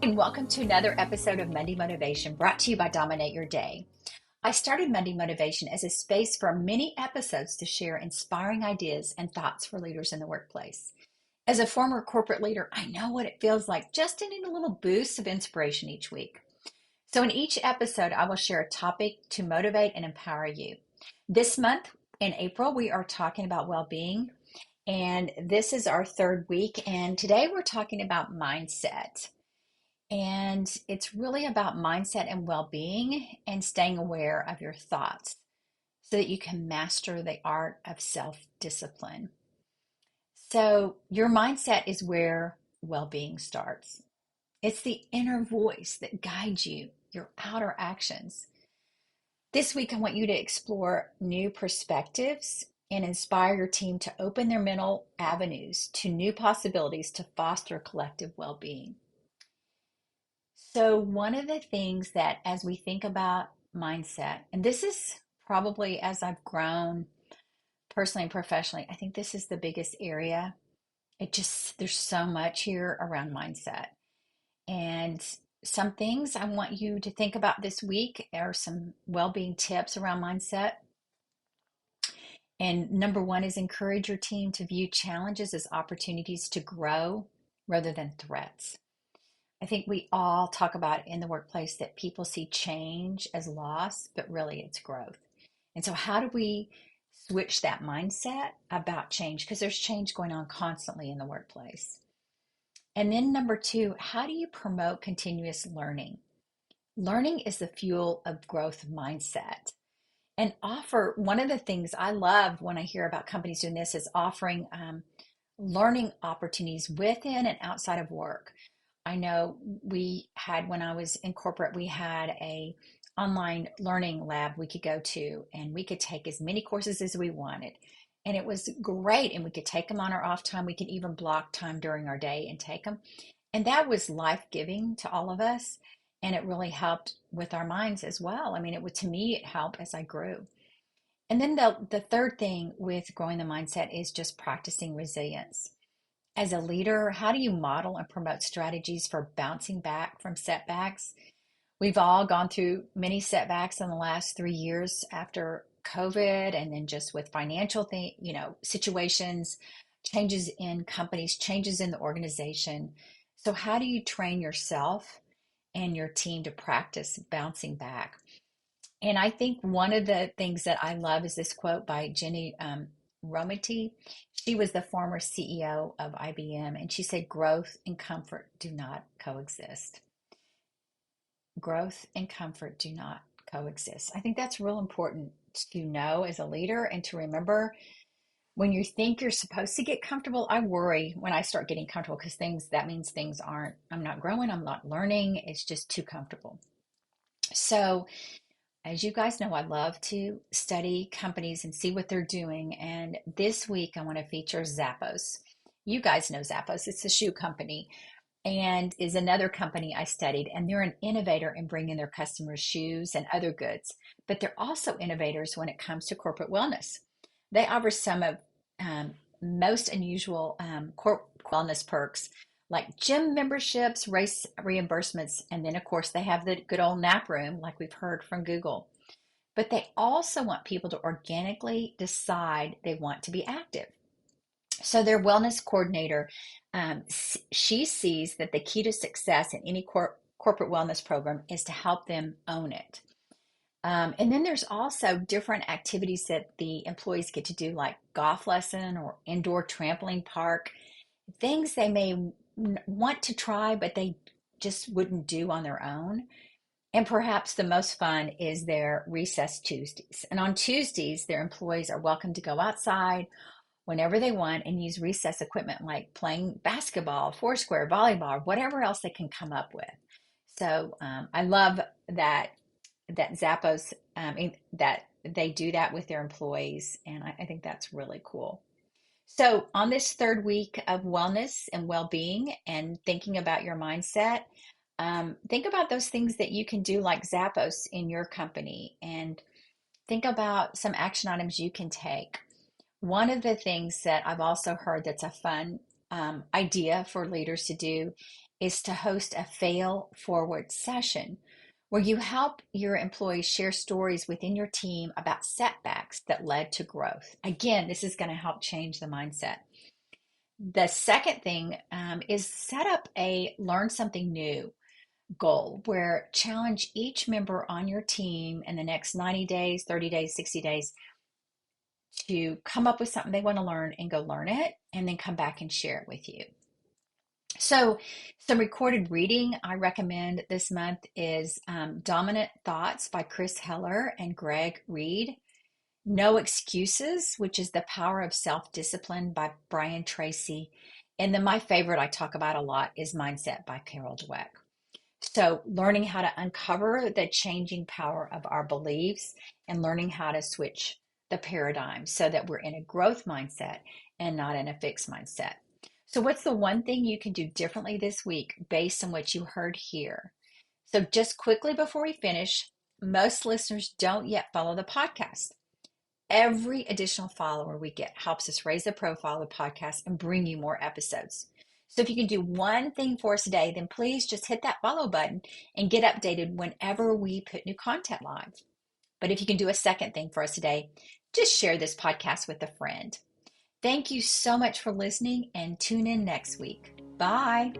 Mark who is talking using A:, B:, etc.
A: And welcome to another episode of Monday Motivation brought to you by Dominate Your Day. I started Monday Motivation as a space for many episodes to share inspiring ideas and thoughts for leaders in the workplace. As a former corporate leader, I know what it feels like just to need a little boost of inspiration each week. So, in each episode, I will share a topic to motivate and empower you. This month in April, we are talking about well being, and this is our third week. And today we're talking about mindset. And it's really about mindset and well being and staying aware of your thoughts so that you can master the art of self discipline. So, your mindset is where well being starts. It's the inner voice that guides you, your outer actions. This week, I want you to explore new perspectives and inspire your team to open their mental avenues to new possibilities to foster collective well being. So, one of the things that, as we think about mindset, and this is probably as I've grown personally and professionally, I think this is the biggest area. There's so much here around mindset. And some things I want you to think about this week are some well being tips around mindset. And number one is encourage your team to view challenges as opportunities to grow rather than threats. I think we all talk about in the workplace that people see change as loss, but really it's growth. And so, how do we switch that mindset about change? Because there's change going on constantly in the workplace. And then, number two, how do you promote continuous learning? Learning is the fuel of growth mindset. And offer one of the things I love when I hear about companies doing this is offering learning opportunities within and outside of work. I know we had, when I was in corporate, we had a online learning lab we could go to, and we could take as many courses as we wanted. And it was great. And we could take them on our off time. We could even block time during our day and take them. And that was life-giving to all of us. And it really helped with our minds as well. I mean, to me, it helped as I grew. And then the third thing with growing the mindset is just practicing resilience. As a leader, how do you model and promote strategies for bouncing back from setbacks? We've all gone through many setbacks in the last 3 years after COVID, and then just with financial situations, changes in companies, changes in the organization. So how do you train yourself and your team to practice bouncing back? And I think one of the things that I love is this quote by Jenny Romiti. She was the former CEO of IBM, and she said, "Growth and comfort do not coexist." Growth and comfort do not coexist. I think that's real important to know as a leader and to remember when you think you're supposed to get comfortable. I worry when I start getting comfortable because that means things aren't, I'm not growing, I'm not learning, it's just too comfortable. So, as you guys know, I love to study companies and see what they're doing. And this week, I want to feature Zappos. You guys know Zappos, it's a shoe company and is another company I studied. And they're an innovator in bringing their customers shoes and other goods, but they're also innovators when it comes to corporate wellness. They offer some of most unusual corporate wellness perks like gym memberships, race reimbursements, and then, of course, they have the good old nap room, like we've heard from Google. But they also want people to organically decide they want to be active. So, their wellness coordinator, she sees that the key to success in any corporate wellness program is to help them own it. And then there's also different activities that the employees get to do, like golf lesson or indoor trampoline park, things they may want to try, but they just wouldn't do on their own. And perhaps the most fun is their recess Tuesdays. And on Tuesdays, their employees are welcome to go outside whenever they want and use recess equipment like playing basketball, foursquare, volleyball, or whatever else they can come up with. So I love that Zappos that they do that with their employees, and I think that's really cool. So, on this third week of wellness and well being and thinking about your mindset, think about those things that you can do, like Zappos, in your company, and think about some action items you can take. One of the things that I've also heard that's a fun idea for leaders to do is to host a fail forward session where you help your employees share stories within your team about setbacks that led to growth. Again, this is going to help change the mindset. The second thing is set up a learn something new goal where challenge each member on your team in the next 90 days, 30 days, 60 days to come up with something they want to learn and go learn it and then come back and share it with you. So, some recorded reading I recommend this month is Dominant Thoughts by Chris Heller and Reid. No Excuses, which is The Power of Self-Discipline by Brian Tracy. And then my favorite I talk about a lot is Mindset by Carol Dweck. So, learning how to uncover the changing power of our beliefs and learning how to switch the paradigm so that we're in a growth mindset and not in a fixed mindset. So, what's the one thing you can do differently this week based on what you heard here? So, just quickly before we finish, most listeners don't yet follow the podcast. Every additional follower we get helps us raise the profile of the podcast and bring you more episodes. So if you can do one thing for us today, then please just hit that follow button and get updated whenever we put new content live. But if you can do a second thing for us today, just share this podcast with a friend. Thank you so much for listening and tune in next week. Bye.